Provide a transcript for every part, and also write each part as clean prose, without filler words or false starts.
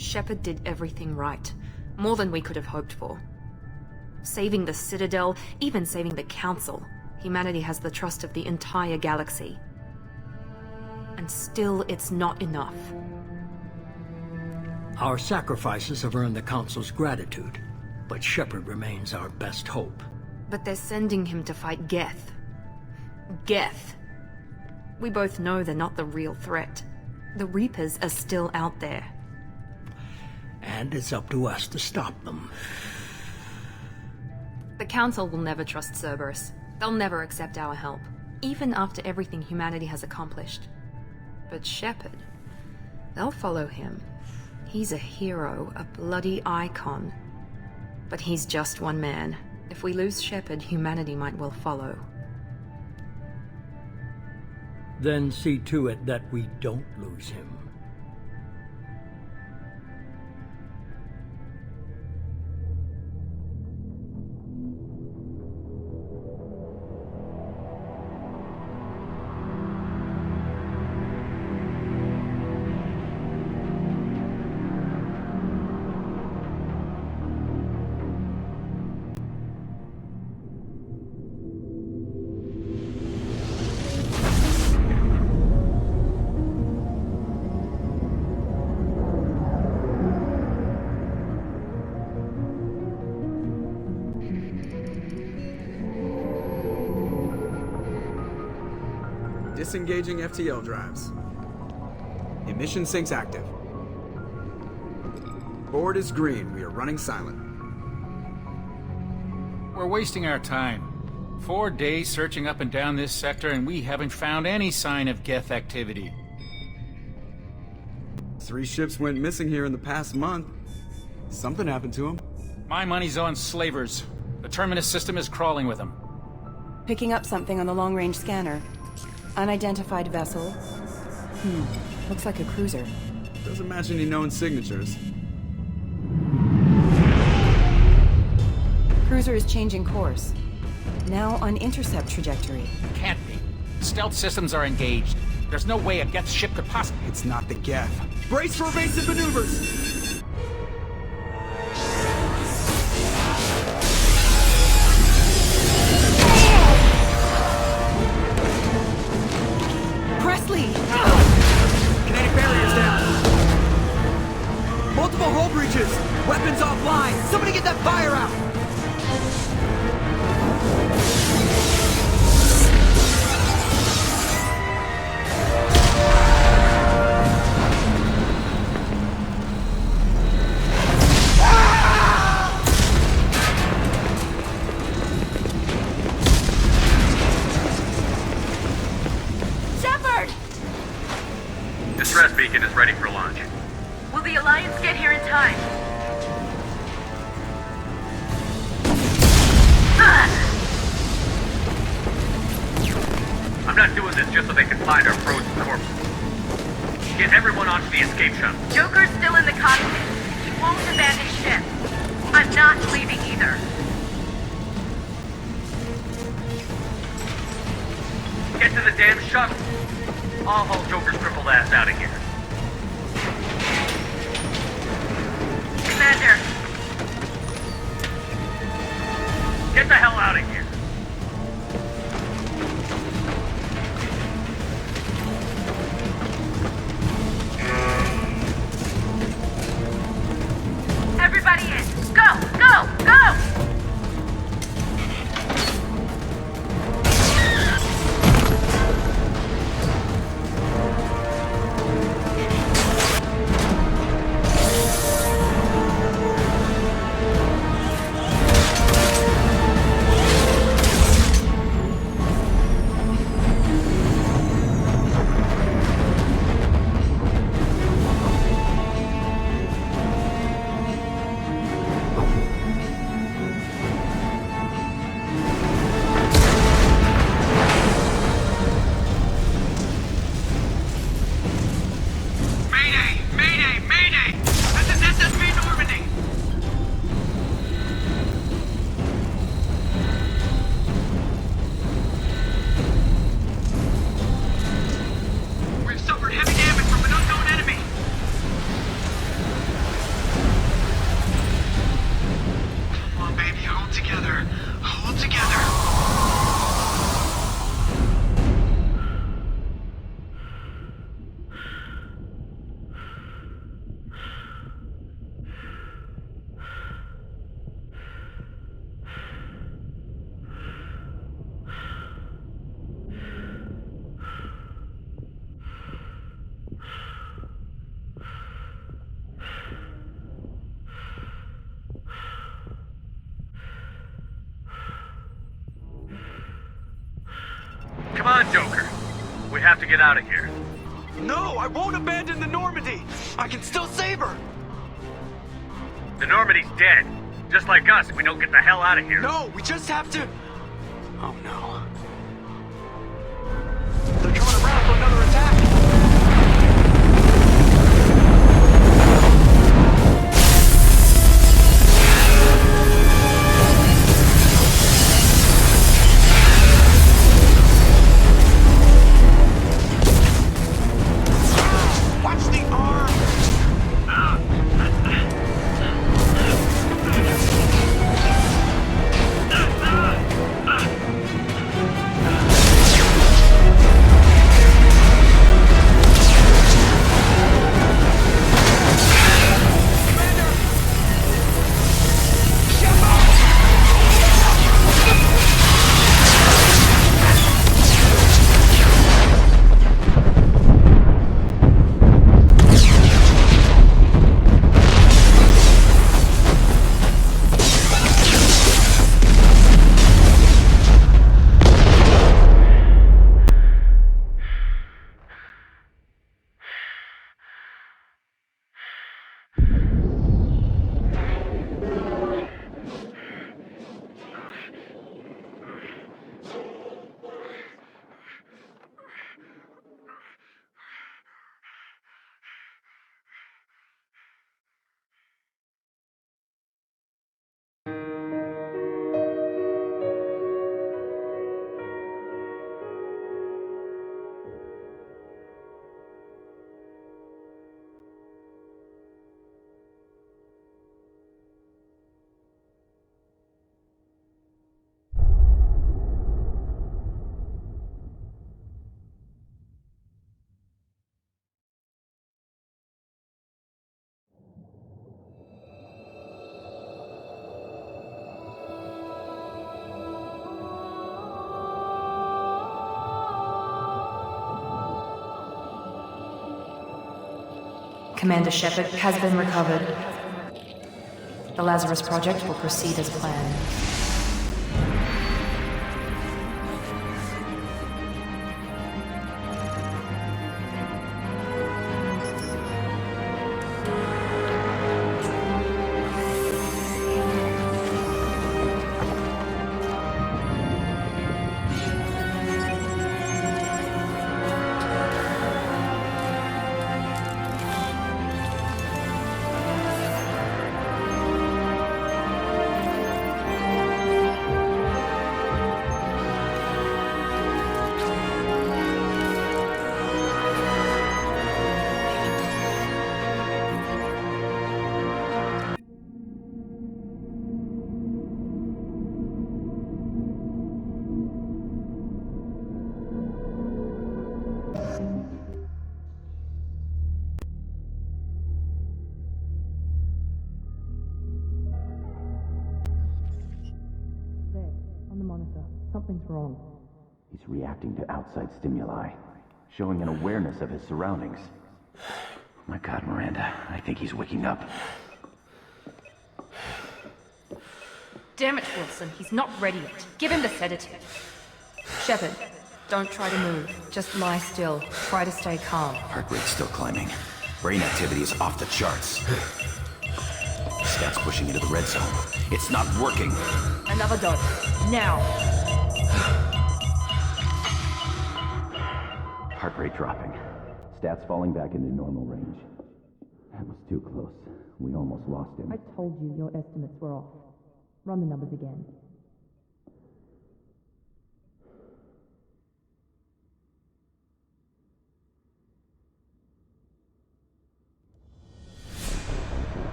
Shepard did everything right. More than we could have hoped for. Saving the Citadel, even saving the Council. Humanity has the trust of the entire galaxy. And still, it's not enough. Our sacrifices have earned the Council's gratitude, but Shepard remains our best hope. But they're sending him to fight Geth. Geth. We both know they're not the real threat. The Reapers are still out there. And it's up to us to stop them. The Council will never trust Cerberus. They'll never accept our help, even after everything humanity has accomplished. But Shepard, they'll follow him. He's a hero, a bloody icon. But he's just one man. If we lose Shepard, humanity might well follow. Then see to it that we don't lose him. Disengaging FTL drives. Emission sinks active. Board is green. We are running silent. We're wasting our time. 4 days searching up and down this sector, and we haven't found any sign of Geth activity. 3 ships went missing here in the past month. Something happened to them. My money's on slavers. The Terminus system is crawling with them. Picking up something on the long-range scanner. Unidentified vessel. Looks like a cruiser. Doesn't match any known signatures. Cruiser is changing course. Now on intercept trajectory. Can't be. Stealth systems are engaged. There's no way a Geth ship could possibly... It's not the Geth. Brace for evasive maneuvers! Kinetic barriers down. Multiple hull breaches. Weapons offline. Somebody get that fire out. Distress beacon is ready for launch. Will the Alliance get here in time? I'm not doing this just so they can find our frozen corpses. Get everyone onto the escape shuttle. Joker's still in the cockpit. He won't abandon ship. I'm not leaving either. Get to the damn shuttle. I'll haul Joker's crippled ass out of here. Commander. Get the hell out of here. Everybody in. Go! Go! Go! on, Joker. We have to get out of here. No, I won't abandon the Normandy. I can still save her. The Normandy's dead. Just like us if we don't get the hell out of here. No, we just have to... Oh no. They're coming around for another attack. Watch the arm! Commander Shepard has been recovered. The Lazarus Project will proceed as planned. Something's wrong. He's reacting to outside stimuli, showing an awareness of his surroundings. Oh my God, Miranda, I think he's waking up. Damn it, Wilson, he's not ready yet. Give him the sedative. Shepard, don't try to move. Just lie still. Try to stay calm. Heart rate's still climbing. Brain activity is off the charts. Stats pushing into the red zone. It's not working. Another dose. Now. Heart rate dropping. Stats falling back into normal range. That was too close. We almost lost him. I told you your estimates were off. Run the numbers again.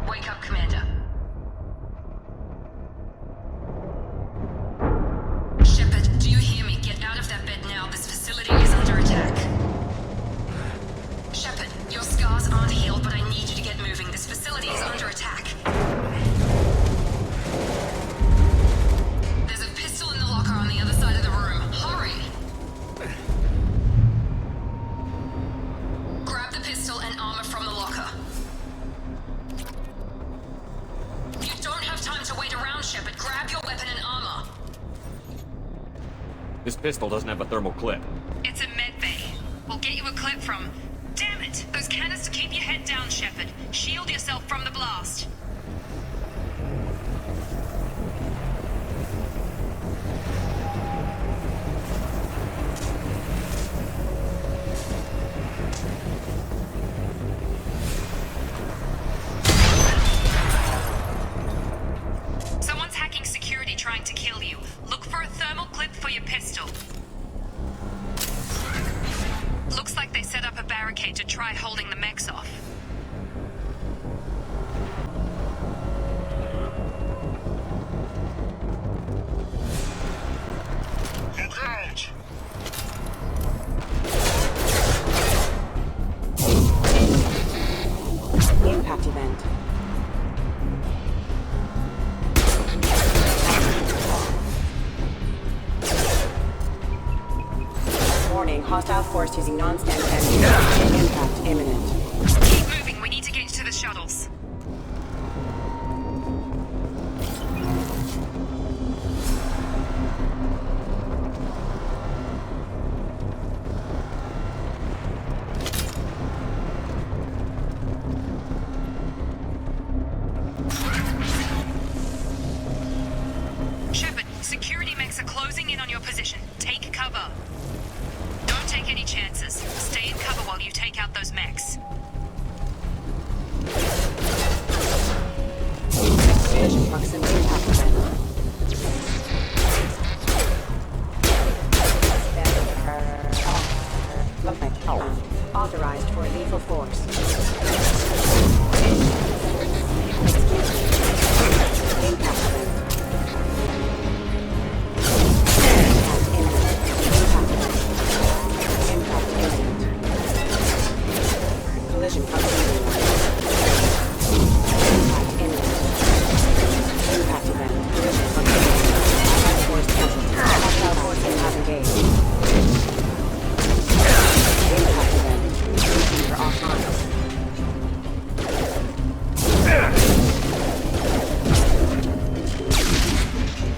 Wake up, Commander. Shepard, do you hear me? Get out of that bed now. This facility is under attack. Shepard, your scars aren't healed, but I need you to get moving. This facility is under attack. There's a pistol in the locker on the other side of the room. Hurry! Grab the pistol and armor from the locker. You don't have time to wait around, Shepard. Grab your weapon and armor. This pistol doesn't have a thermal clip. It's a med bay. We'll get you a clip from... Damn it! Those cannons to keep your head down, Shepard. Shield yourself from the blast. Someone's hacking security trying to kill you. Look for a thermal clip for your pistol. Looks like they set up a barricade to try holding the mechs off. Engage! Impact event. Warning, hostile force using non-standard ammunition. Impact imminent. Keep moving, we need to get to the shuttles. Shepard, security mechs are closing in on your position. Take cover. Don't take any chances. Stay in cover while you take out those mechs. Collision proximity impact event. Authorized for lethal force. Impact event. Impact imminent. Collision proximity. Impact imminent. Impact event. Collision proximity. Hostile force present. Hostile force impact engaged. Impact event. Receiver offline.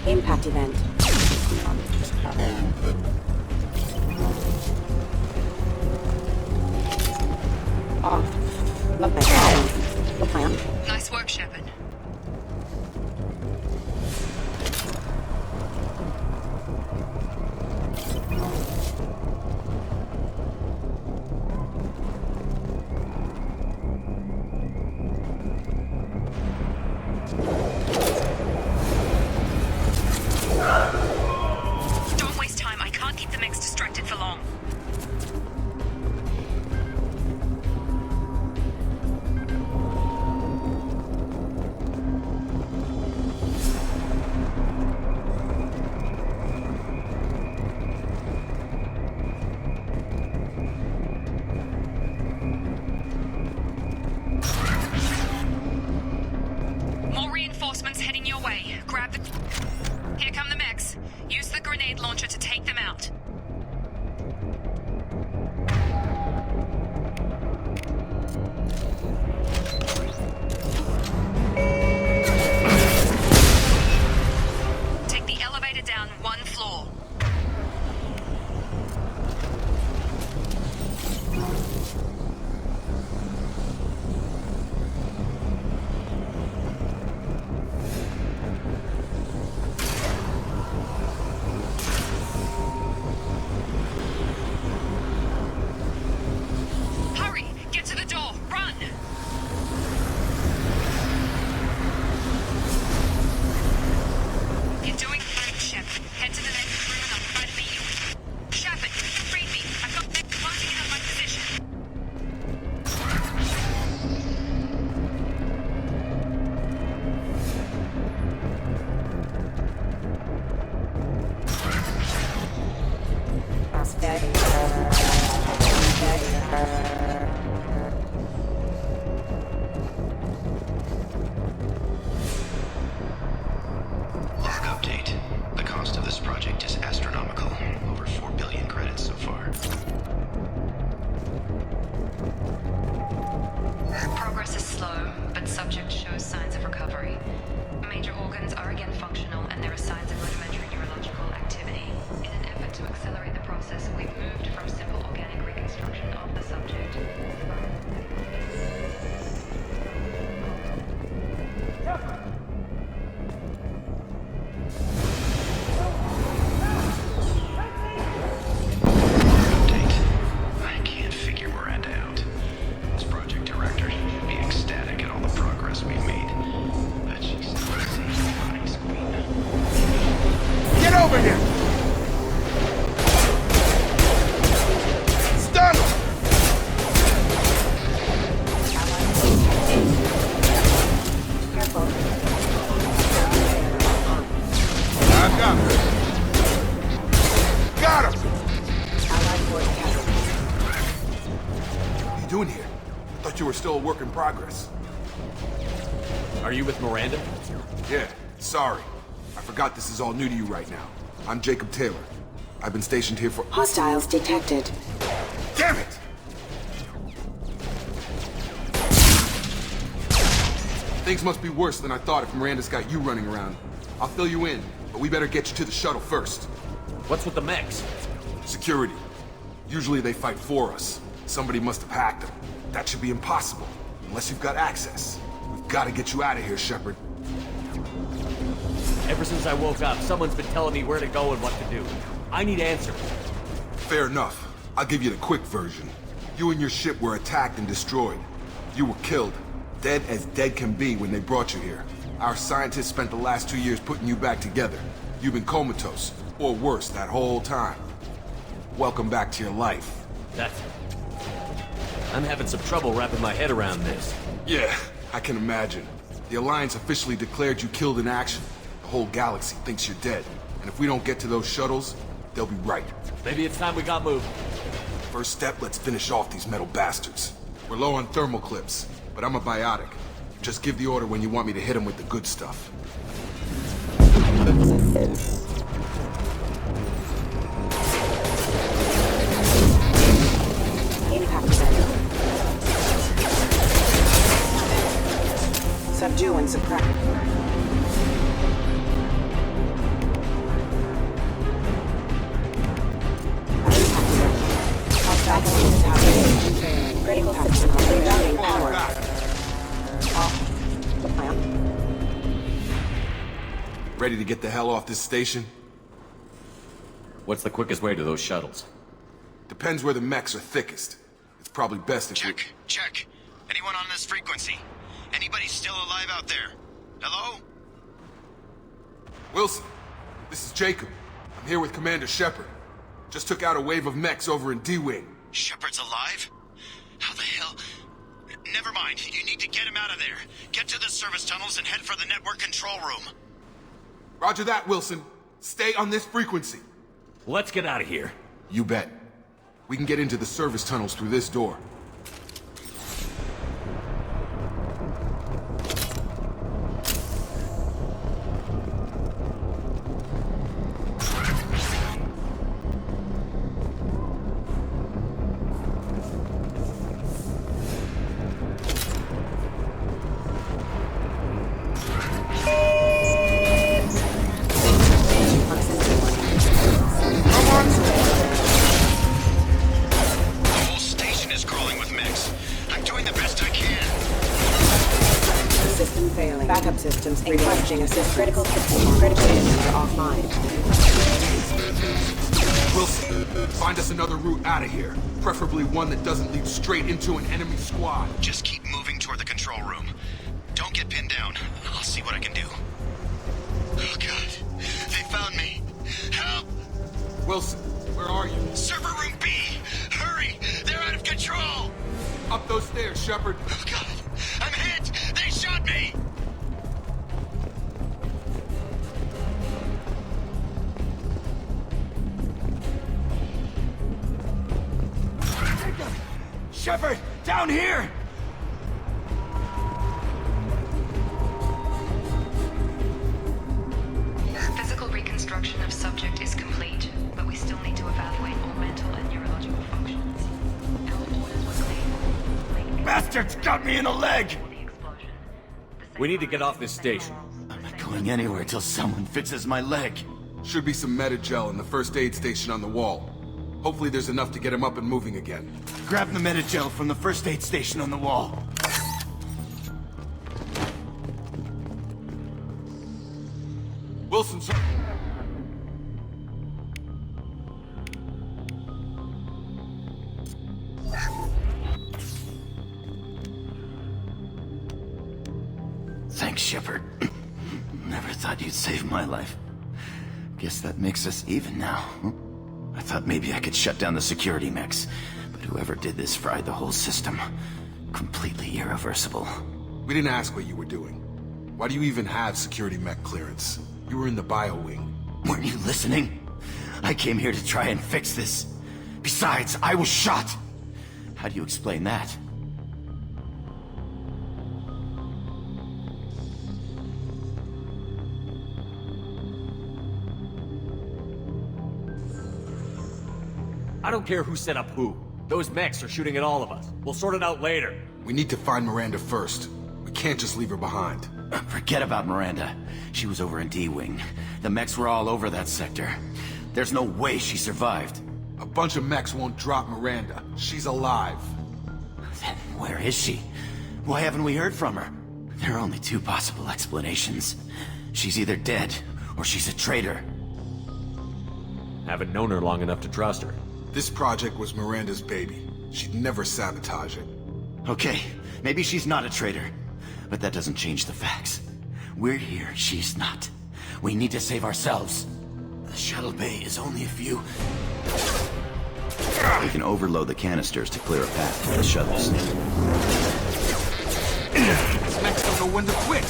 Impact event. Off. Nice work, Shepard. Don't waste time. I can't keep the mechs distracted for long. More reinforcements heading your way. Grab the... Here come the mechs. Use the grenade launcher to take them out. Take the elevator down one floor. Hurry! Get to the door! Run! You're doing great, Shep. Head to the next room and I'll try to beat you. Shepard, read me. I've got them closing in on my position. here? I thought you were still a work in progress. Are you with Miranda? Yeah, sorry. I forgot this is all new to you right now. I'm Jacob Taylor. I've been stationed here for— Hostiles detected. Damn it! Things must be worse than I thought if Miranda's got you running around. I'll fill you in, but we better get you to the shuttle first. What's with the mechs? Security. Usually they fight for us. Somebody must have hacked them. That should be impossible, unless you've got access. We've got to get you out of here, Shepard. Ever since I woke up, someone's been telling me where to go and what to do. I need answers. Fair enough. I'll give you the quick version. You and your ship were attacked and destroyed. You were killed. Dead as dead can be when they brought you here. Our scientists spent the last 2 years putting you back together. You've been comatose, or worse, that whole time. Welcome back to your life. I'm having some trouble wrapping my head around this. Yeah, I can imagine. The Alliance officially declared you killed in action. The whole galaxy thinks you're dead. And if we don't get to those shuttles, they'll be right. Maybe it's time we got moving. First step, let's finish off these metal bastards. We're low on thermal clips, but I'm a biotic. Just give the order when you want me to hit them with the good stuff. Subdue and suppress. Critical system rerouting power. Ready to get the hell off this station? What's the quickest way to those shuttles? Depends where the mechs are thickest. It's probably best if we— Check. Anyone on this frequency? Anybody still alive out there? Hello? Wilson, this is Jacob. I'm here with Commander Shepard. Just took out a wave of mechs over in D-Wing. Shepard's alive? How the hell? Never mind. You need to get him out of there. Get to the service tunnels and head for the network control room. Roger that, Wilson. Stay on this frequency. Let's get out of here. You bet. We can get into the service tunnels through this door. Systems requesting assist. Critical systems offline. Wilson, find us another route out of here. Preferably one that doesn't lead straight into an enemy squad. Just keep moving toward the control room. Don't get pinned down. I'll see what I can do. Oh God, they found me. Help! Wilson, where are you? Server room B! Hurry! They're out of control! Up those stairs, Shepard. Oh God, I'm hit! They shot me! Shepard, down here! Physical reconstruction of subject is complete, but we still need to evaluate all mental and neurological functions. Our orders were clear. Bastards got me in the leg! We need to get off this station. I'm not going anywhere till someone fixes my leg. Should be some medi-gel in the first aid station on the wall. Hopefully there's enough to get him up and moving again. Grab the medi-gel from the first aid station on the wall. Wilson, sir. Thanks, Shepard. Never thought you'd save my life. Guess that makes us even now. I thought maybe I could shut down the security mechs, but whoever did this fried the whole system. Completely irreversible. We didn't ask what you were doing. Why do you even have security mech clearance? You were in the bio wing. Weren't you listening? I came here to try and fix this. Besides, I was shot. How do you explain that? I don't care who set up who. Those mechs are shooting at all of us. We'll sort it out later. We need to find Miranda first. We can't just leave her behind. Forget about Miranda. She was over in D-Wing. The mechs were all over that sector. There's no way she survived. A bunch of mechs won't drop Miranda. She's alive. Then where is she? Why haven't we heard from her? There are only two possible explanations. She's either dead, or she's a traitor. Haven't known her long enough to trust her. This project was Miranda's baby. She'd never sabotage it. Okay, maybe she's not a traitor. But that doesn't change the facts. We're here, she's not. We need to save ourselves. The shuttle bay is only a few... We can overload the canisters to clear a path for the shuttles. These mechs don't know when to quit.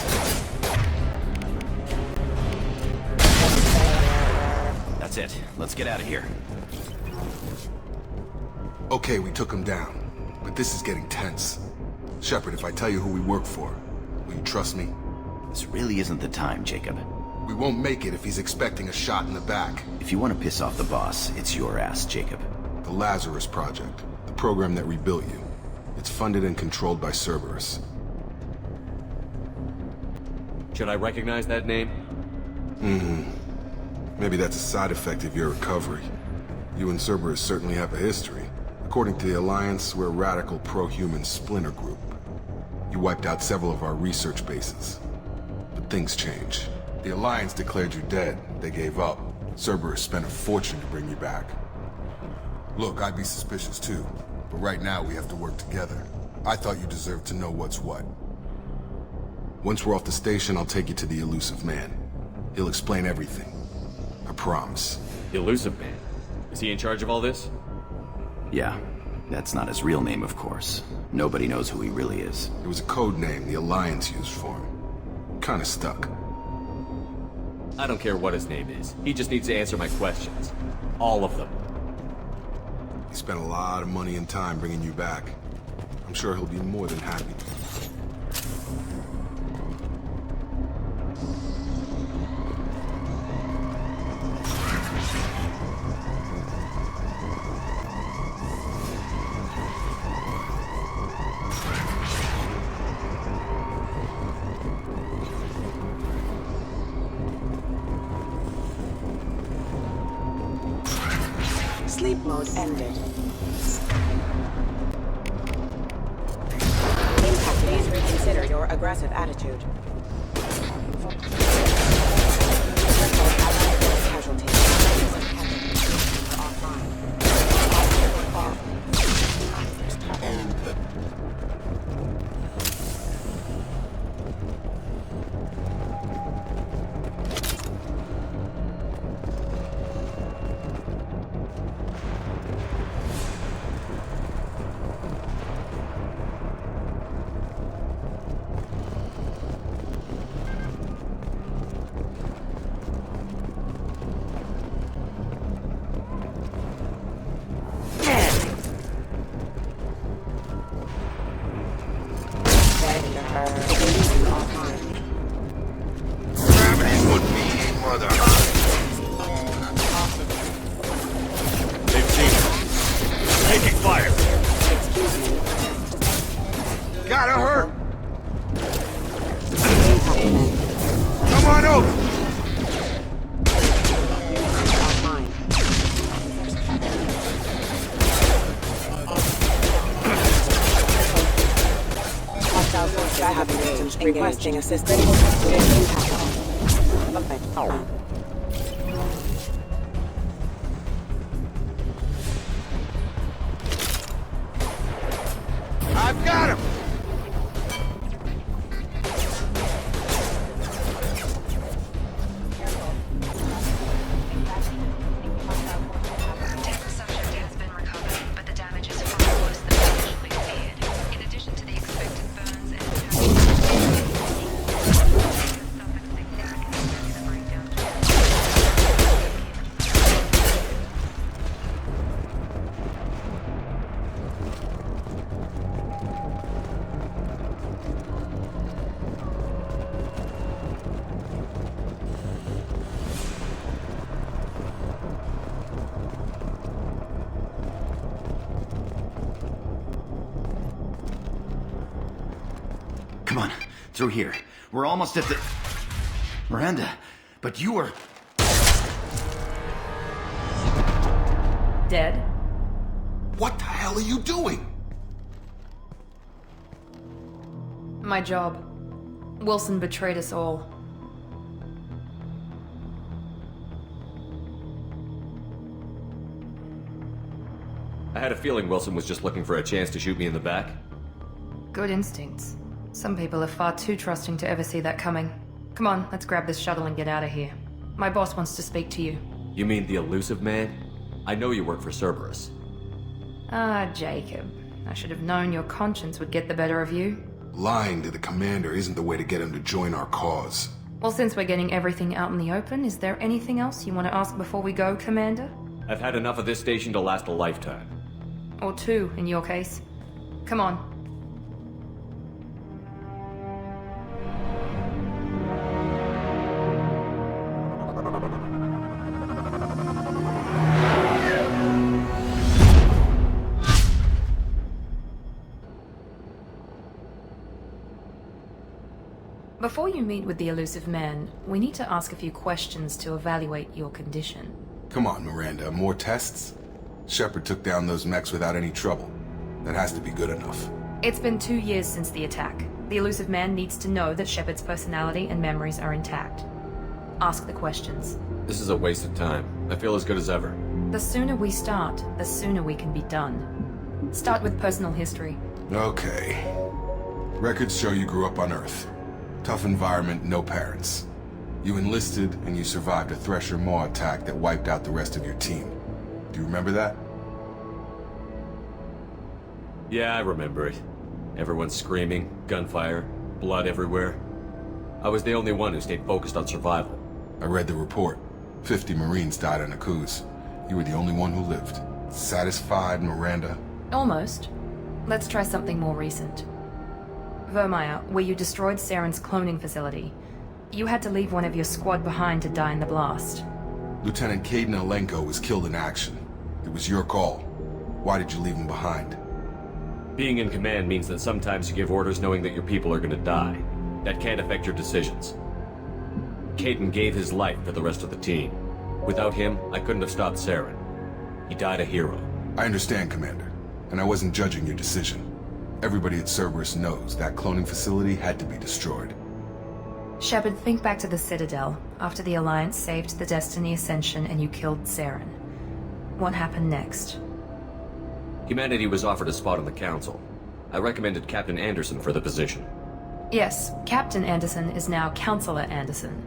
That's it. Let's get out of here. Okay, we took him down. But this is getting tense. Shepard, if I tell you who we work for, will you trust me? This really isn't the time, Jacob. We won't make it if he's expecting a shot in the back. If you want to piss off the boss, it's your ass, Jacob. The Lazarus Project. The program that rebuilt you. It's funded and controlled by Cerberus. Should I recognize that name? Maybe that's a side effect of your recovery. You and Cerberus certainly have a history. According to the Alliance, we're a radical pro-human splinter group. You wiped out several of our research bases. But things change. The Alliance declared you dead. They gave up. Cerberus spent a fortune to bring you back. Look, I'd be suspicious too. But right now we have to work together. I thought you deserved to know what's what. Once we're off the station, I'll take you to the Elusive Man. He'll explain everything. I promise. The Elusive Man? Is he in charge of all this? Yeah. That's not his real name, of course. Nobody knows who he really is. It was a code name the Alliance used for him. Kinda stuck. I don't care what his name is. He just needs to answer my questions. All of them. He spent a lot of money and time bringing you back. I'm sure he'll be more than happy. Sleep mode ended. Impact, please reconsider your aggressive attitude. Casualty. Requesting assistance. I've got him! Come on, through here. We're almost at the... Miranda, but you were... Dead? What the hell are you doing? My job. Wilson betrayed us all. I had a feeling Wilson was just looking for a chance to shoot me in the back. Good instincts. Some people are far too trusting to ever see that coming. Come on, let's grab this shuttle and get out of here. My boss wants to speak to you. You mean the elusive man? I know you work for Cerberus. Ah, Jacob. I should have known your conscience would get the better of you. Lying to the commander isn't the way to get him to join our cause. Well, since we're getting everything out in the open, is there anything else you want to ask before we go, Commander? I've had enough of this station to last a lifetime. Or two, in your case. Come on. Before you meet with the elusive man, we need to ask a few questions to evaluate your condition. Come on, Miranda, more tests? Shepard took down those mechs without any trouble. That has to be good enough. It's been 2 years since the attack. The elusive man needs to know that Shepard's personality and memories are intact. Ask the questions. This is a waste of time. I feel as good as ever. The sooner we start, the sooner we can be done. Start with personal history. Okay. Records show you grew up on Earth. Tough environment, no parents. You enlisted and you survived a Thresher Maw attack that wiped out the rest of your team. Do you remember that? Yeah, I remember it. Everyone screaming, gunfire, blood everywhere. I was the only one who stayed focused on survival. I read the report. 50 Marines died on Akuz. You were the only one who lived. Satisfied, Miranda? Almost. Let's try something more recent. Vermeer, where you destroyed Saren's cloning facility. You had to leave one of your squad behind to die in the blast. Lieutenant Caden Alenko was killed in action. It was your call. Why did you leave him behind? Being in command means that sometimes you give orders knowing that your people are gonna die. That can't affect your decisions. Caden gave his life for the rest of the team. Without him, I couldn't have stopped Saren. He died a hero. I understand, Commander. And I wasn't judging your decision. Everybody at Cerberus knows that cloning facility had to be destroyed. Shepard, think back to the Citadel, after the Alliance saved the Destiny Ascension and you killed Saren. What happened next? Humanity was offered a spot on the Council. I recommended Captain Anderson for the position. Yes, Captain Anderson is now Counselor Anderson.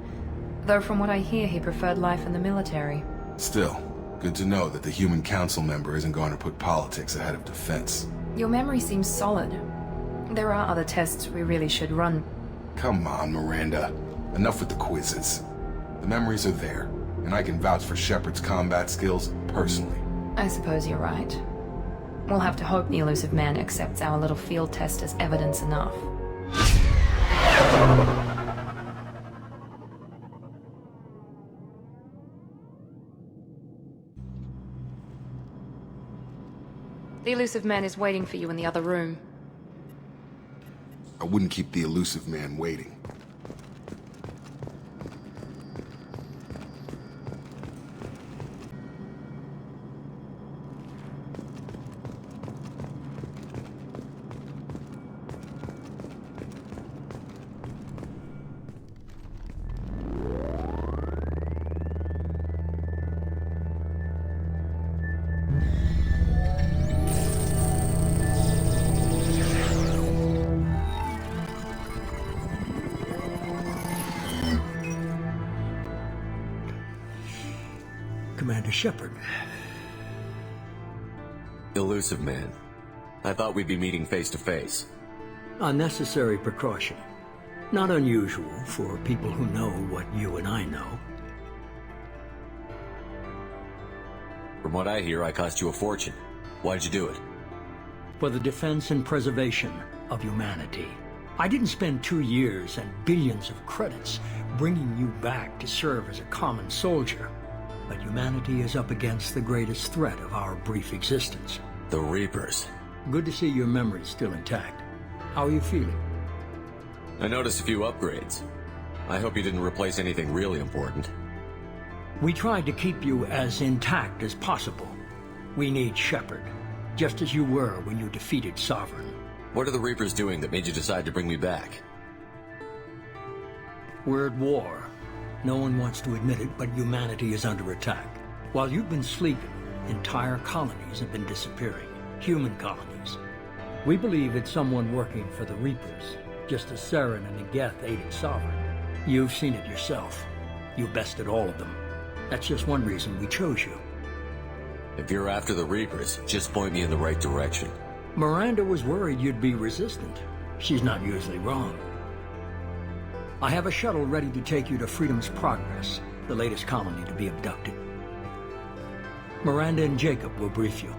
Though from what I hear, he preferred life in the military. Still, good to know that the human council member isn't going to put politics ahead of defense. Your memory seems solid. There are other tests we really should run. Come on, Miranda. Enough with the quizzes. The memories are there, and I can vouch for Shepard's combat skills personally. I suppose you're right. We'll have to hope the elusive man accepts our little field test as evidence enough. The elusive man is waiting for you in the other room. I wouldn't keep the elusive man waiting. Commander Shepard. Elusive man. I thought we'd be meeting face to face. A necessary precaution. Not unusual for people who know what you and I know. From what I hear, I cost you a fortune. Why'd you do it? For the defense and preservation of humanity. I didn't spend 2 years and billions of credits bringing you back to serve as a common soldier. But humanity is up against the greatest threat of our brief existence. The Reapers. Good to see your memory's still intact. How are you feeling? I noticed a few upgrades. I hope you didn't replace anything really important. We tried to keep you as intact as possible. We need Shepard, just as you were when you defeated Sovereign. What are the Reapers doing that made you decide to bring me back? We're at war. No one wants to admit it, but humanity is under attack. While you've been sleeping, entire colonies have been disappearing. Human colonies. We believe it's someone working for the Reapers, just as Saren and Geth aided Sovereign. You've seen it yourself. You bested all of them. That's just one reason we chose you. If you're after the Reapers, just point me in the right direction. Miranda was worried you'd be resistant. She's not usually wrong. I have a shuttle ready to take you to Freedom's Progress, the latest colony to be abducted. Miranda and Jacob will brief you.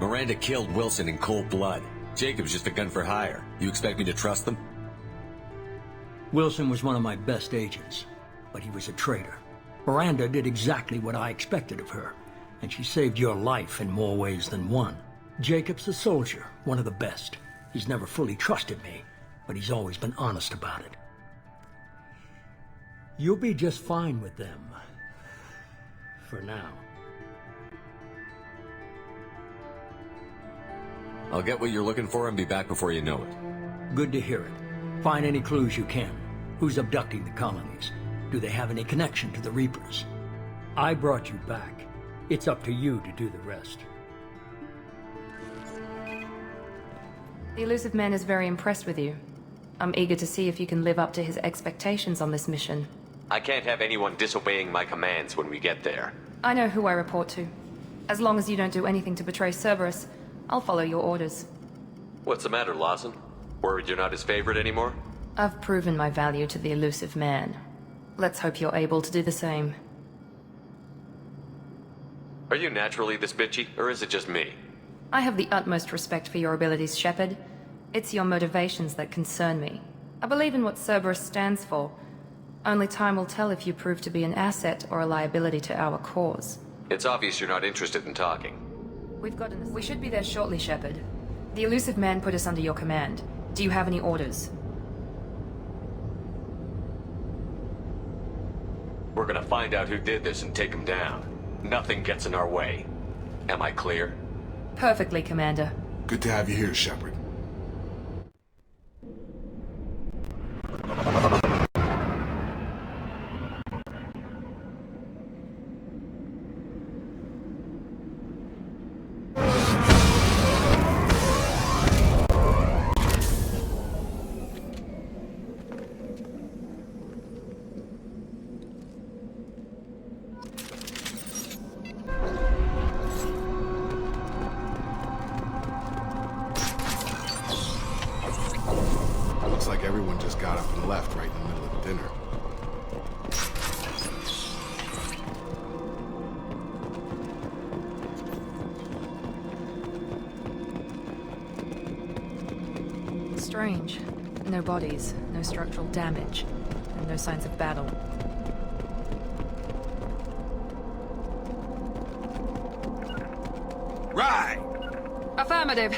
Miranda killed Wilson in cold blood. Jacob's just a gun for hire. You expect me to trust them? Wilson was one of my best agents, but he was a traitor. Miranda did exactly what I expected of her, and she saved your life in more ways than one. Jacob's a soldier, one of the best. He's never fully trusted me, but he's always been honest about it. You'll be just fine with them. For now. I'll get what you're looking for and be back before you know it. Good to hear it. Find any clues you can. Who's abducting the colonies? Do they have any connection to the Reapers? I brought you back. It's up to you to do the rest. The Elusive Man is very impressed with you. I'm eager to see if you can live up to his expectations on this mission. I can't have anyone disobeying my commands when we get there. I know who I report to. As long as you don't do anything to betray Cerberus, I'll follow your orders. What's the matter, Lawson? Worried you're not his favorite anymore? I've proven my value to the Elusive Man. Let's hope you're able to do the same. Are you naturally this bitchy, or is it just me? I have the utmost respect for your abilities, Shepard. It's your motivations that concern me. I believe in what Cerberus stands for. Only time will tell if you prove to be an asset or a liability to our cause. It's obvious you're not interested in talking. We should be there shortly, Shepard. The Elusive Man put us under your command. Do you have any orders? We're gonna find out who did this and take him down. Nothing gets in our way. Am I clear? Perfectly, Commander. Good to have you here, Shepard. Looks like everyone just got up and left right in the middle of dinner. Strange. No bodies, no structural damage, and no signs of battle. Right! Affirmative.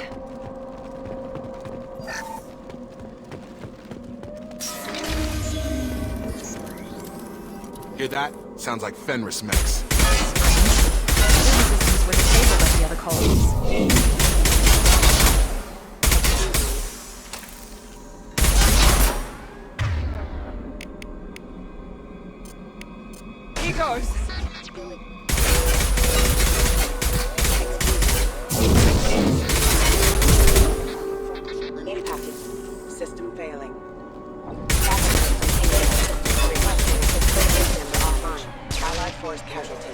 Hear that? Sounds like Fenris mechs. With a table like the other colonies. He goes. Impacted. System failing. Allied force casualty.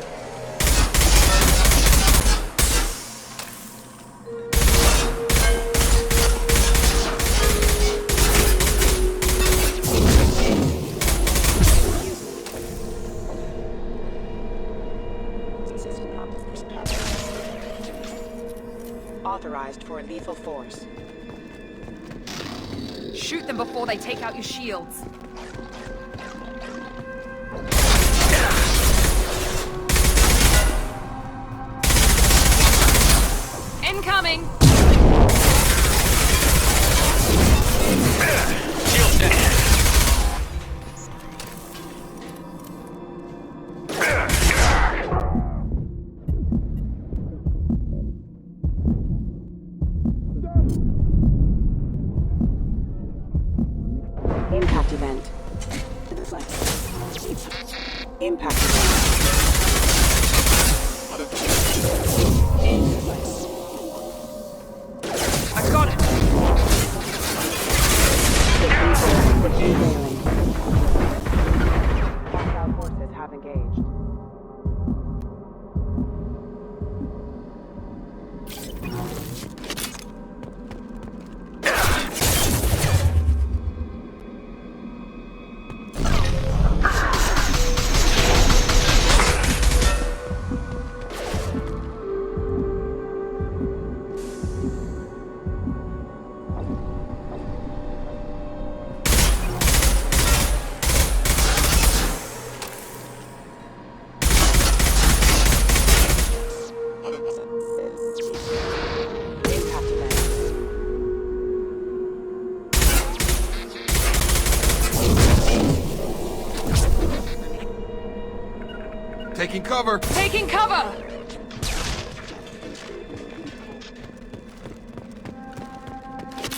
Authorized for lethal force. Shoot them before they take out your shields. Incoming! event. Impact event. I got it! Hostile forces have engaged. Taking cover! Taking cover!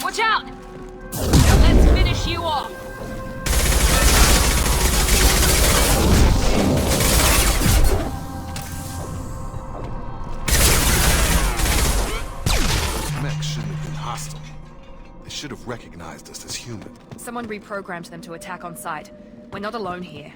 Watch out! Now let's finish you off! Mechs shouldn't have been hostile. They should have recognized us as human. Someone reprogrammed them to attack on sight. We're not alone here.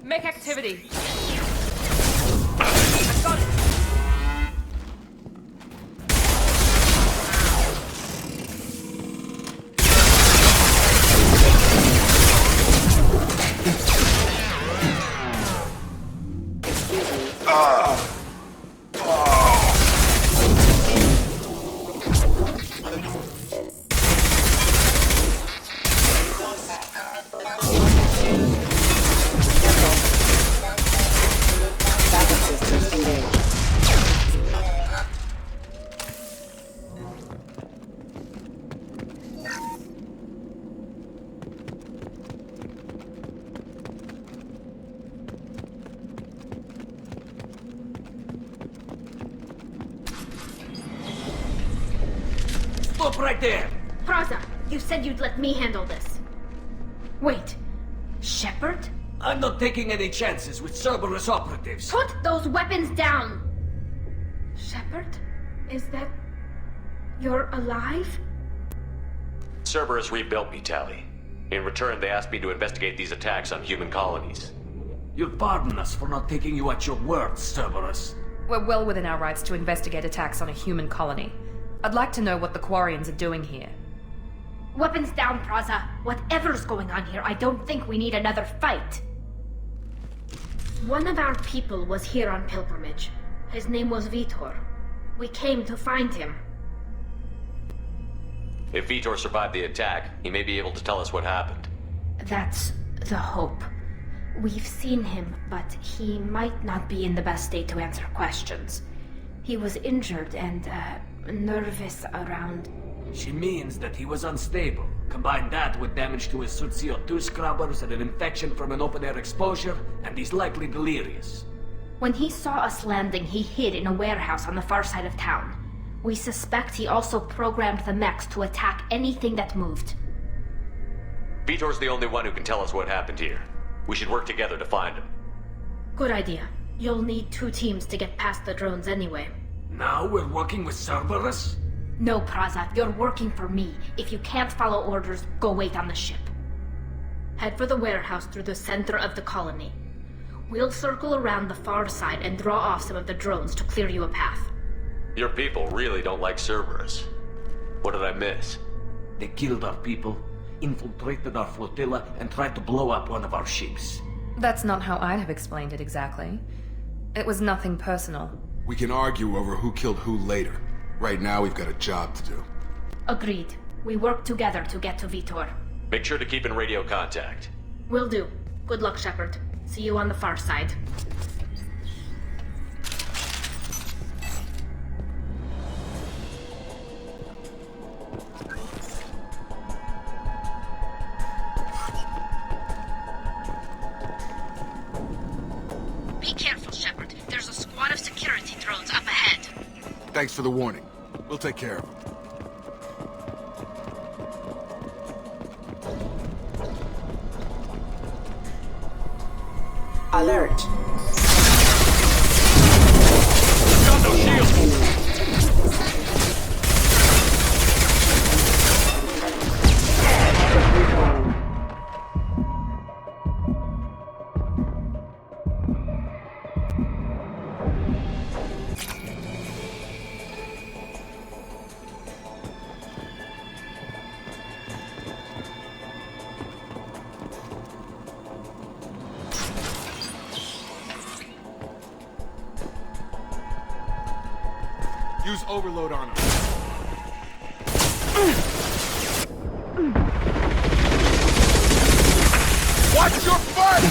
Make activity. I got it. Stop right there! Praza, you said you'd let me handle this. Wait, Shepard? I'm not taking any chances with Cerberus operatives. Put those weapons down! Shepard? Is that... you're alive? Cerberus rebuilt me, Tally. In return, they asked me to investigate these attacks on human colonies. You'll pardon us for not taking you at your word, Cerberus. We're well within our rights to investigate attacks on a human colony. I'd like to know what the Quarians are doing here. Weapons down, Praza. Whatever's going on here, I don't think we need another fight. One of our people was here on pilgrimage. His name was Vitor. We came to find him. If Vitor survived the attack, he may be able to tell us what happened. That's the hope. We've seen him, but he might not be in the best state to answer questions. He was injured and, nervous around... She means that he was unstable. Combine that with damage to his suit CO2 scrubbers and an infection from an open-air exposure, and he's likely delirious. When he saw us landing, he hid in a warehouse on the far side of town. We suspect he also programmed the mechs to attack anything that moved. Vitor's the only one who can tell us what happened here. We should work together to find him. Good idea. You'll need 2 teams to get past the drones anyway. Now we're working with Cerberus? No, Praza, you're working for me. If you can't follow orders, go wait on the ship. Head for the warehouse through the center of the colony. We'll circle around the far side and draw off some of the drones to clear you a path. Your people really don't like Cerberus. What did I miss? They killed our people, infiltrated our flotilla, and tried to blow up one of our ships. That's not how I'd have explained it exactly. It was nothing personal. We can argue over who killed who later. Right now, we've got a job to do. Agreed. We work together to get to Vitor. Make sure to keep in radio contact. Will do. Good luck, Shepard. See you on the far side. Be careful, Shepard. There's a squad of security drones up ahead. Thanks for the warning. We'll take care of them. Alert. Got those shields! Use overload on him. Watch your butt!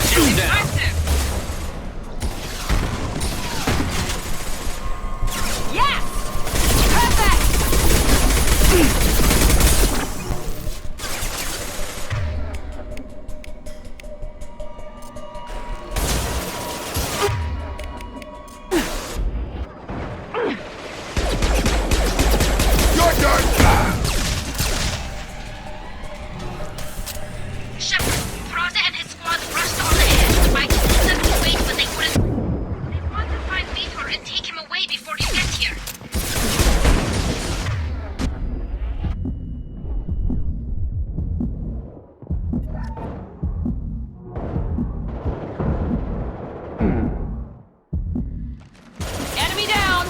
Shoot down! Yes! Perfect! Shepard, Prada and his squad rushed on ahead. I told them to wait, but they wouldn't. They want to find Vitor and take him away before you get here. Enemy down!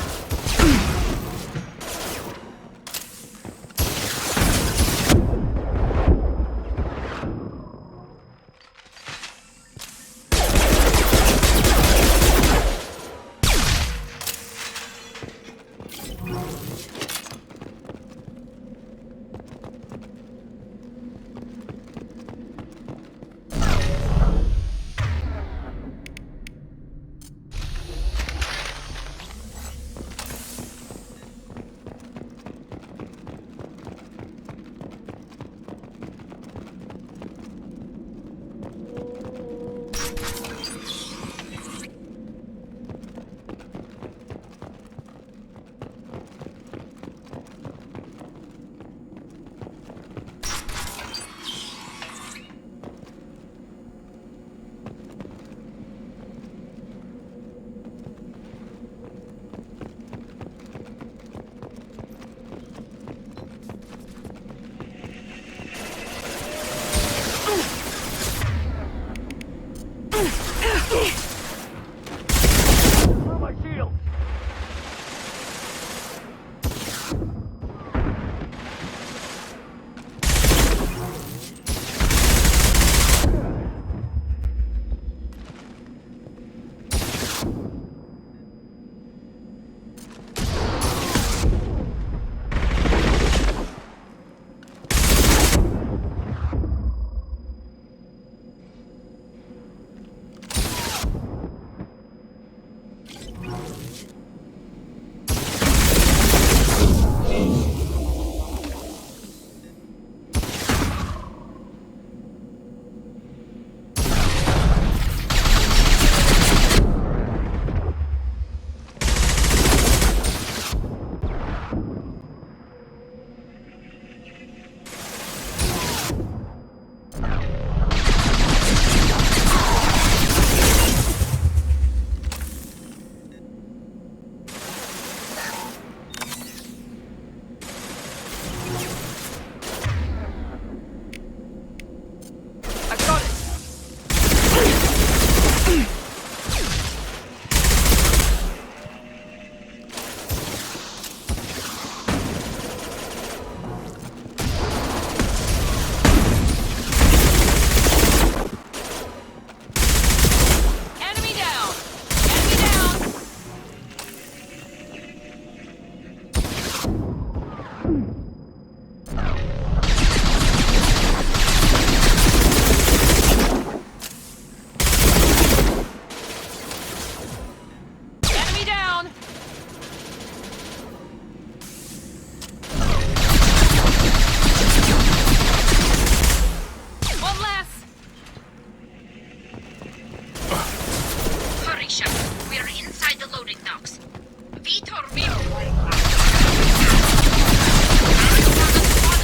me, Shepard. We are inside the loading docks. Vitor will...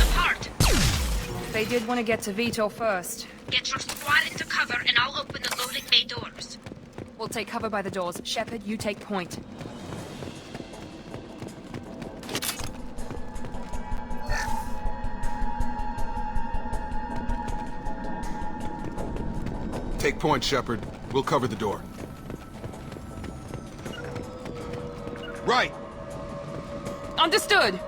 apart. They did want to get to Vitor first. Get your squad into cover and I'll open the loading bay doors. We'll take cover by the doors. Shepard, you take point. Take point, Shepard. We'll cover the door. Right! Understood!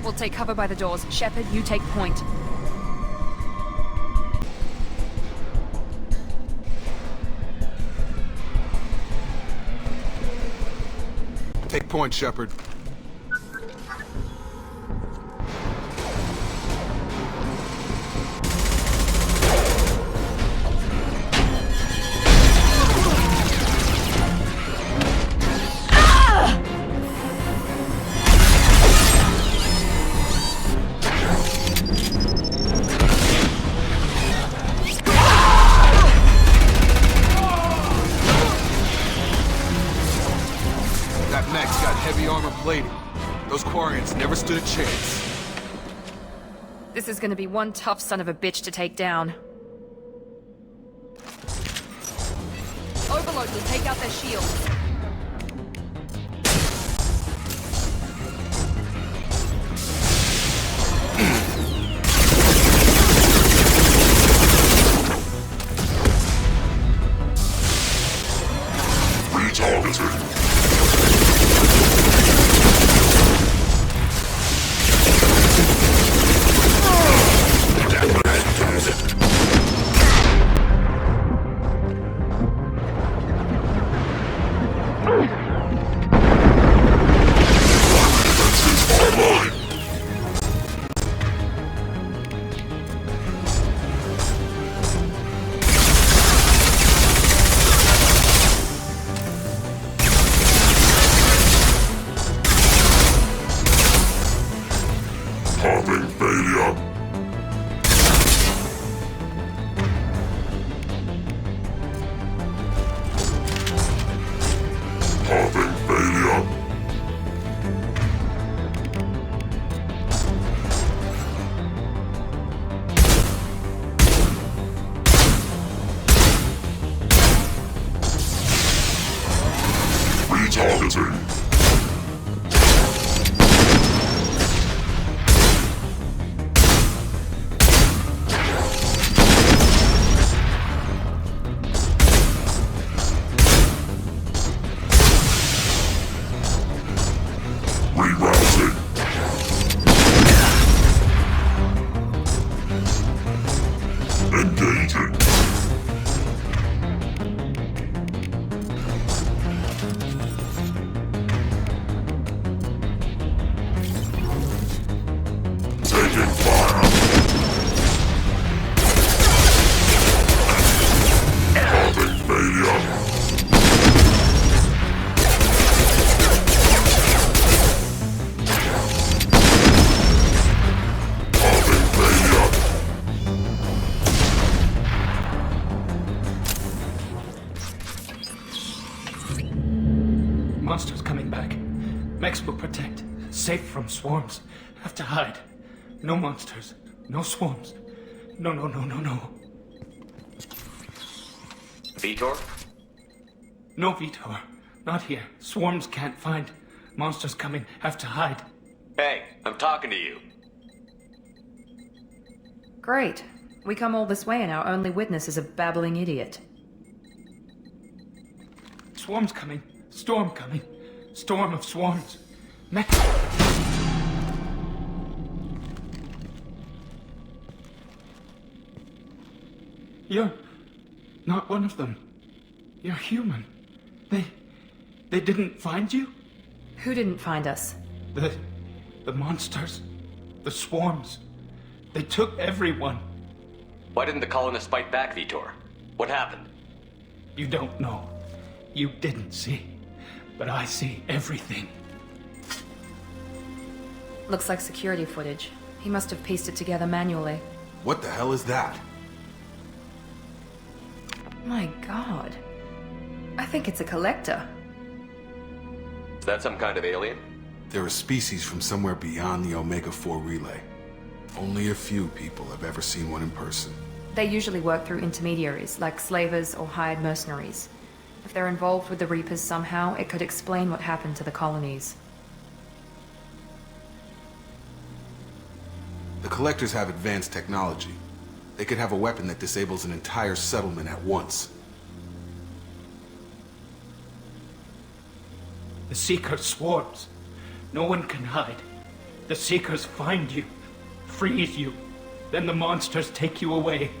We'll take cover by the doors. Shepard, you take point. Take point, Shepard. Those Quarians never stood a chance. This is gonna be one tough son of a bitch to take down. Overload will take out their shields. Retargeting. Monsters coming back. Mechs will protect. Safe from swarms. Have to hide. No monsters. No swarms. No. Vitor? No, Vitor. Not here. Swarms can't find. Monsters coming. Have to hide. Hey, I'm talking to you. Great. We come all this way and our only witness is a babbling idiot. Swarms coming. Storm coming. Storm of swarms. Mech. You're not one of them. You're human. They didn't find you? Who didn't find us? The monsters. The swarms. They took everyone. Why didn't the colonists fight back, Vitor? What happened? You don't know. You didn't see. But I see everything. Looks like security footage. He must have pieced it together manually. What the hell is that? My god. I think it's a collector. Is that some kind of alien? They're a species from somewhere beyond the Omega-4 relay. Only a few people have ever seen one in person. They usually work through intermediaries, like slavers or hired mercenaries. If they're involved with the Reapers somehow, it could explain what happened to the colonies. The Collectors have advanced technology. They could have a weapon that disables an entire settlement at once. The Seeker swarms. No one can hide. The Seekers find you, freeze you, then the monsters take you away.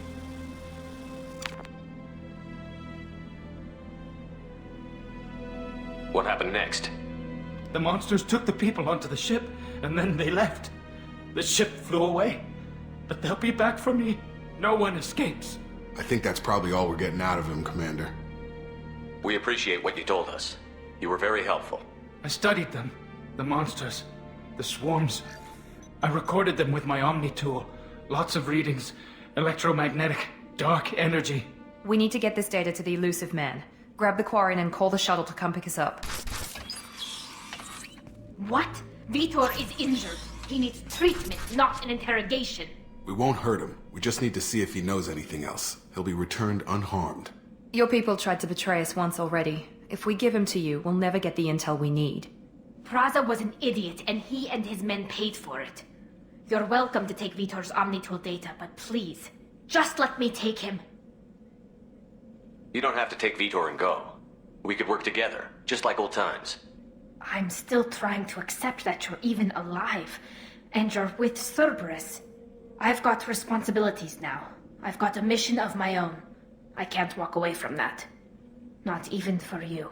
What happened next? The monsters took the people onto the ship, and then they left. The ship flew away, but they'll be back for me. No one escapes. I think that's probably all we're getting out of him, Commander. We appreciate what you told us. You were very helpful. I studied them. The monsters. The swarms. I recorded them with my Omni tool. Lots of readings. Electromagnetic. Dark energy. We need to get this data to the elusive man. Grab the Quarian and call the shuttle to come pick us up. What? Vitor is injured. He needs treatment, not an interrogation. We won't hurt him. We just need to see if he knows anything else. He'll be returned unharmed. Your people tried to betray us once already. If we give him to you, we'll never get the intel we need. Praza was an idiot, and he and his men paid for it. You're welcome to take Vitor's Omnitool data, but please, just let me take him. You don't have to take Vitor and go. We could work together, just like old times. I'm still trying to accept that you're even alive, and you're with Cerberus. I've got responsibilities now. I've got a mission of my own. I can't walk away from that. Not even for you.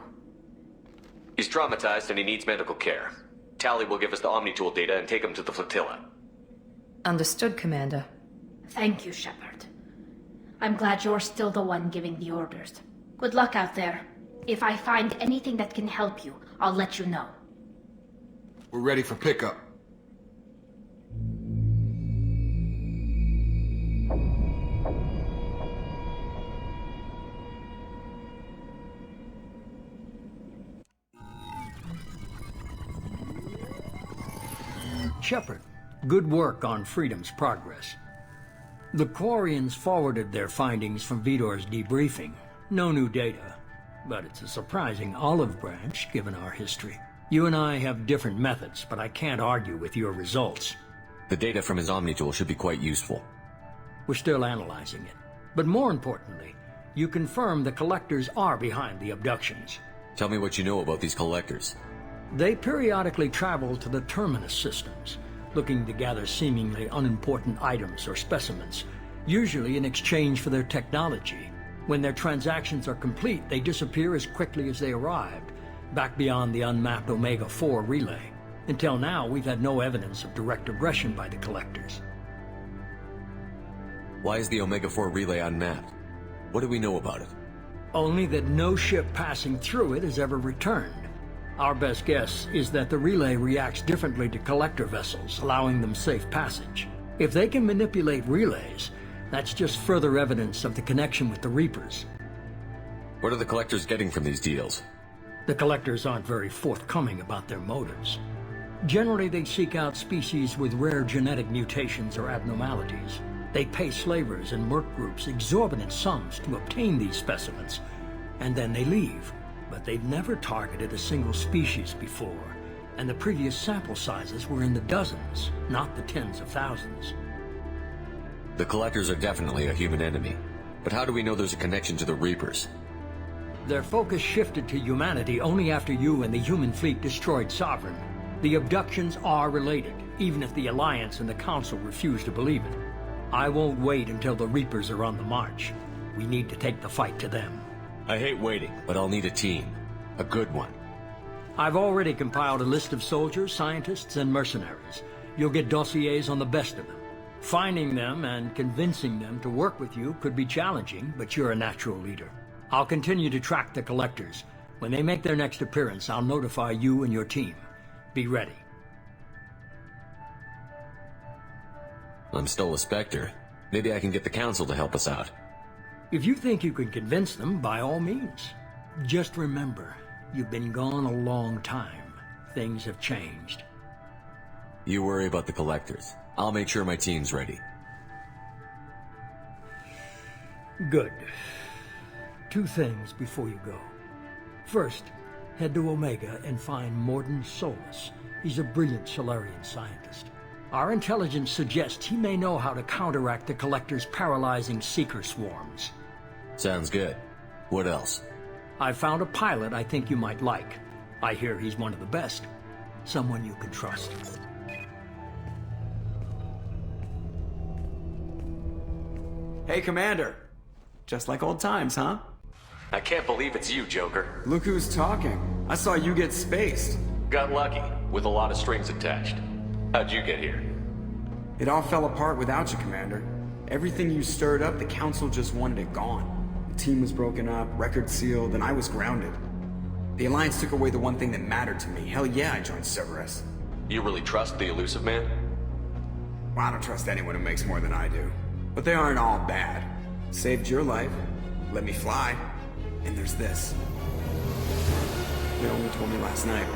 He's traumatized and he needs medical care. Tally will give us the Omnitool data and take him to the flotilla. Understood, Commander. Thank you, Shepard. I'm glad you're still the one giving the orders. Good luck out there. If I find anything that can help you, I'll let you know. We're ready for pickup. Shepard, good work on Freedom's progress. The Quarians forwarded their findings from Vitor's debriefing. No new data, but it's a surprising olive branch given our history. You and I have different methods, but I can't argue with your results. The data from his Omnitool should be quite useful. We're still analyzing it. But more importantly, you confirm the Collectors are behind the abductions. Tell me what you know about these Collectors. They periodically travel to the Terminus systems, looking to gather seemingly unimportant items or specimens, usually in exchange for their technology. When their transactions are complete, they disappear as quickly as they arrived, back beyond the unmapped Omega-4 relay. Until now, we've had no evidence of direct aggression by the Collectors. Why is the Omega-4 relay unmapped? What do we know about it? Only that no ship passing through it has ever returned. Our best guess is that the relay reacts differently to collector vessels, allowing them safe passage. If they can manipulate relays, that's just further evidence of the connection with the Reapers. What are the Collectors getting from these deals? The Collectors aren't very forthcoming about their motives. Generally, they seek out species with rare genetic mutations or abnormalities. They pay slavers and merc groups exorbitant sums to obtain these specimens, and then they leave. But they've never targeted a single species before, and the previous sample sizes were in the dozens, not the tens of thousands. The Collectors are definitely a human enemy, but how do we know there's a connection to the Reapers? Their focus shifted to humanity only after you and the human fleet destroyed Sovereign. The abductions are related, even if the Alliance and the Council refuse to believe it. I won't wait until the Reapers are on the march. We need to take the fight to them. I hate waiting, but I'll need a team. A good one. I've already compiled a list of soldiers, scientists, and mercenaries. You'll get dossiers on the best of them. Finding them and convincing them to work with you could be challenging, but you're a natural leader. I'll continue to track the Collectors. When they make their next appearance, I'll notify you and your team. Be ready. I'm still a Spectre. Maybe I can get the Council to help us out. If you think you can convince them, by all means. Just remember, you've been gone a long time. Things have changed. You worry about the collectors. I'll make sure my team's ready. Good. 2 things before you go. First, head to Omega and find Morden Solus. He's a brilliant Solarian scientist. Our intelligence suggests he may know how to counteract the Collector's paralyzing seeker swarms. Sounds good. What else? I found a pilot I think you might like. I hear he's one of the best. Someone you can trust. Hey, Commander. Just like old times, huh? I can't believe it's you, Joker. Look who's talking. I saw you get spaced. Got lucky, with a lot of strings attached. How'd you get here? It all fell apart without you, Commander. Everything you stirred up, the Council just wanted it gone. The team was broken up, record sealed, and I was grounded. The Alliance took away the one thing that mattered to me. Hell yeah, I joined Cerberus. You really trust the Elusive Man? Well, I don't trust anyone who makes more than I do. But they aren't all bad. Saved your life, let me fly, and there's this. They only told me last night.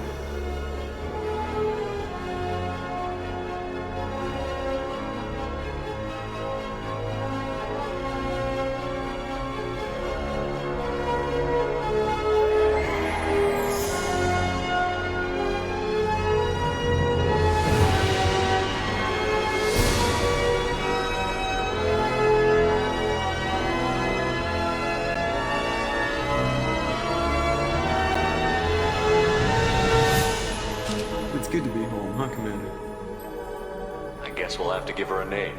Good to be home, huh, Commander? I guess we'll have to give her a name.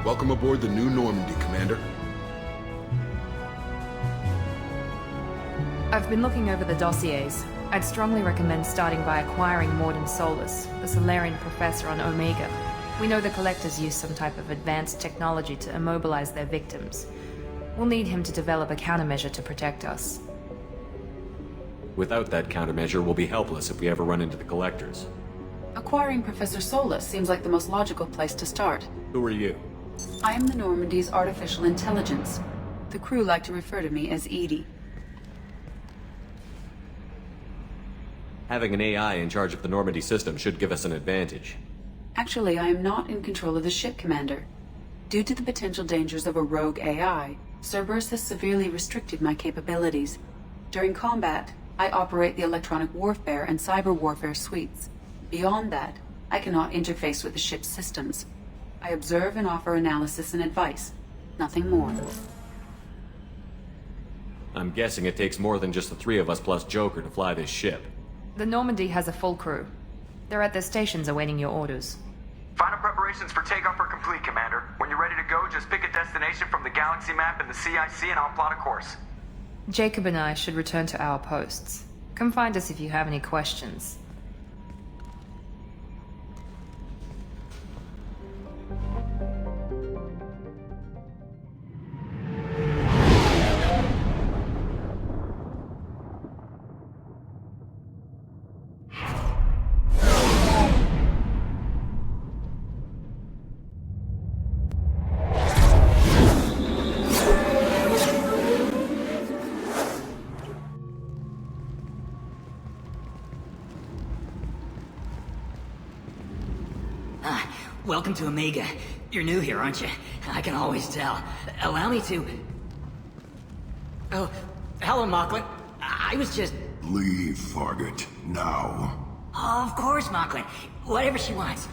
Welcome aboard the new Normandy, Commander. I've been looking over the dossiers. I'd strongly recommend starting by acquiring Morden Solus, the Solarian professor on Omega. We know the Collectors use some type of advanced technology to immobilize their victims. We'll need him to develop a countermeasure to protect us. Without that countermeasure, we'll be helpless if we ever run into the Collectors. Acquiring Professor Solus seems like the most logical place to start. Who are you? I am the Normandy's artificial intelligence. The crew like to refer to me as Edie. Having an AI in charge of the Normandy system should give us an advantage. Actually, I am not in control of the ship, Commander. Due to the potential dangers of a rogue AI, Cerberus has severely restricted my capabilities. During combat, I operate the electronic warfare and cyber warfare suites. Beyond that, I cannot interface with the ship's systems. I observe and offer analysis and advice. Nothing more. I'm guessing it takes more than just the 3 of us plus Joker to fly this ship. The Normandy has a full crew. They're at their stations awaiting your orders. Final preparations for takeoff are complete, Commander. When you're ready to go, just pick a destination from the galaxy map and the CIC and I'll plot a course. Jacob and I should return to our posts. Come find us if you have any questions. Welcome to Omega. You're new here, aren't you? I can always tell. Allow me to... Oh, hello, Mocklin. I was just... Leave, Fargate. Now. Oh, of course, Mocklin. Whatever she wants.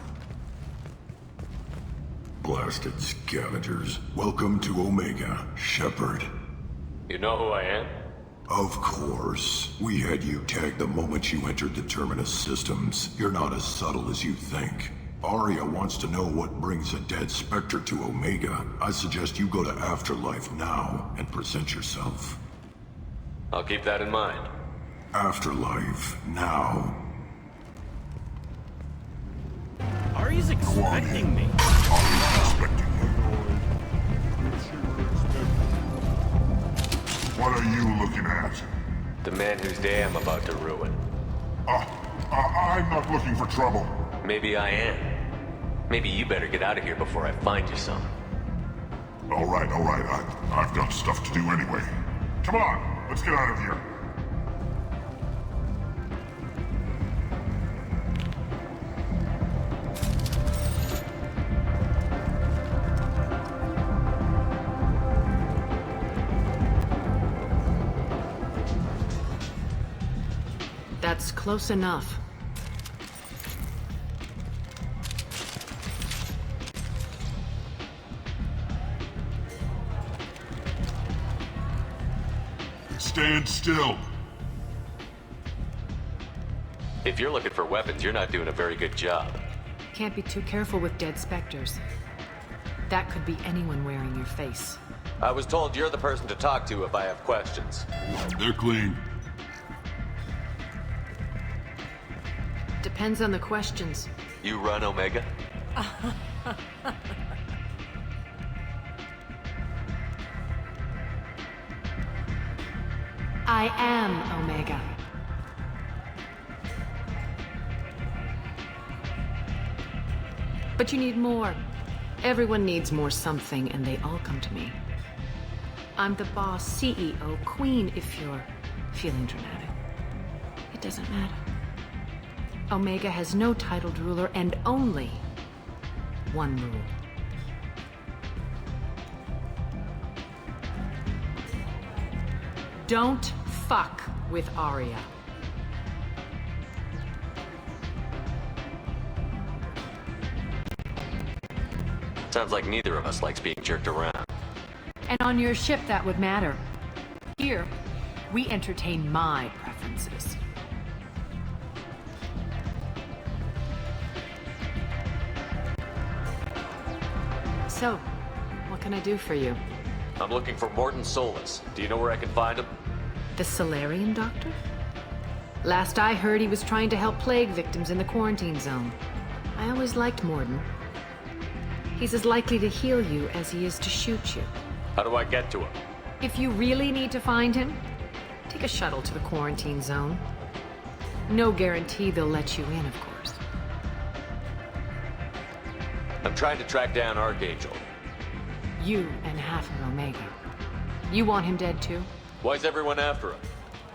Blasted scavengers. Welcome to Omega, Shepard. You know who I am? Of course. We had you tagged the moment you entered the Terminus systems. You're not as subtle as you think. Aria wants to know what brings a dead Spectre to Omega. I suggest you go to Afterlife now and present yourself. I'll keep that in mind. Afterlife now. Aria's expecting me. Aria's expecting you. What are you looking at? The man whose day I'm about to ruin. I'm not looking for trouble. Maybe I am. Maybe you better get out of here before I find you some. All right. I've got stuff to do anyway. Come on, let's get out of here. That's close enough. Stand still. If you're looking for weapons, you're not doing a very good job. Can't be too careful with dead specters. That could be anyone wearing your face. I was told you're the person to talk to if I have questions. They're clean. Depends on the questions. You run Omega? I am Omega. But you need more. Everyone needs more something, and they all come to me. I'm the boss, CEO, queen, if you're feeling dramatic. It doesn't matter. Omega has no titled ruler and only one rule. Don't fuck with Aria. Sounds like neither of us likes being jerked around. And on your ship, that would matter. Here, we entertain my preferences. So, what can I do for you? I'm looking for Morton Solus. Do you know where I can find him? The Solarian doctor? Last I heard, he was trying to help plague victims in the quarantine zone. I always liked Morton. He's as likely to heal you as he is to shoot you. How do I get to him? If you really need to find him, take a shuttle to the quarantine zone. No guarantee they'll let you in, of course. I'm trying to track down Archangel. You and half of Omega. You want him dead too? Why's everyone after him?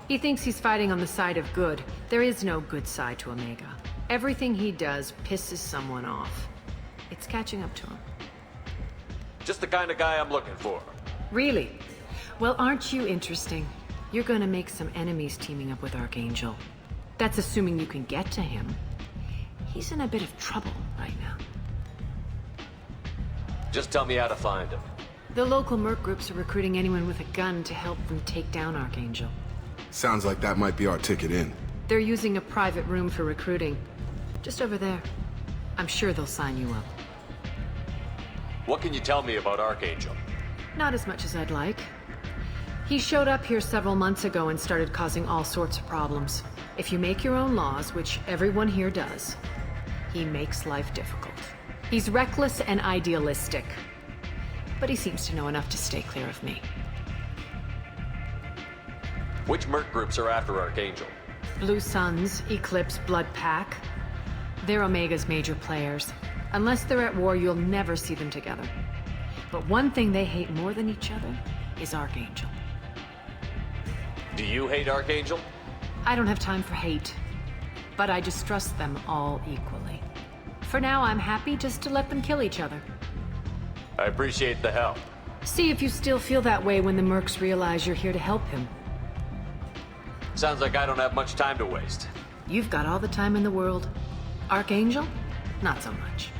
He thinks he's fighting on the side of good. There is no good side to Omega. Everything he does pisses someone off. It's catching up to him. Just the kind of guy I'm looking for. Really? Well, aren't you interesting? You're gonna make some enemies teaming up with Archangel. That's assuming you can get to him. He's in a bit of trouble right now. Just tell me how to find him. The local merc groups are recruiting anyone with a gun to help them take down Archangel. Sounds like that might be our ticket in. They're using a private room for recruiting. Just over there. I'm sure they'll sign you up. What can you tell me about Archangel? Not as much as I'd like. He showed up here several months ago and started causing all sorts of problems. If you make your own laws, which everyone here does, he makes life difficult. He's reckless and idealistic, but he seems to know enough to stay clear of me. Which merc groups are after Archangel? Blue Suns, Eclipse, Blood Pack. They're Omega's major players. Unless they're at war, you'll never see them together. But one thing they hate more than each other is Archangel. Do you hate I don't have time for hate, but I distrust them all equally. For now, I'm happy just to let them kill each other. I appreciate the help. See if you still feel that way when the mercs realize you're here to help him. Sounds like I don't have much time to waste. You've got all the time in the world. Archangel? Not so much.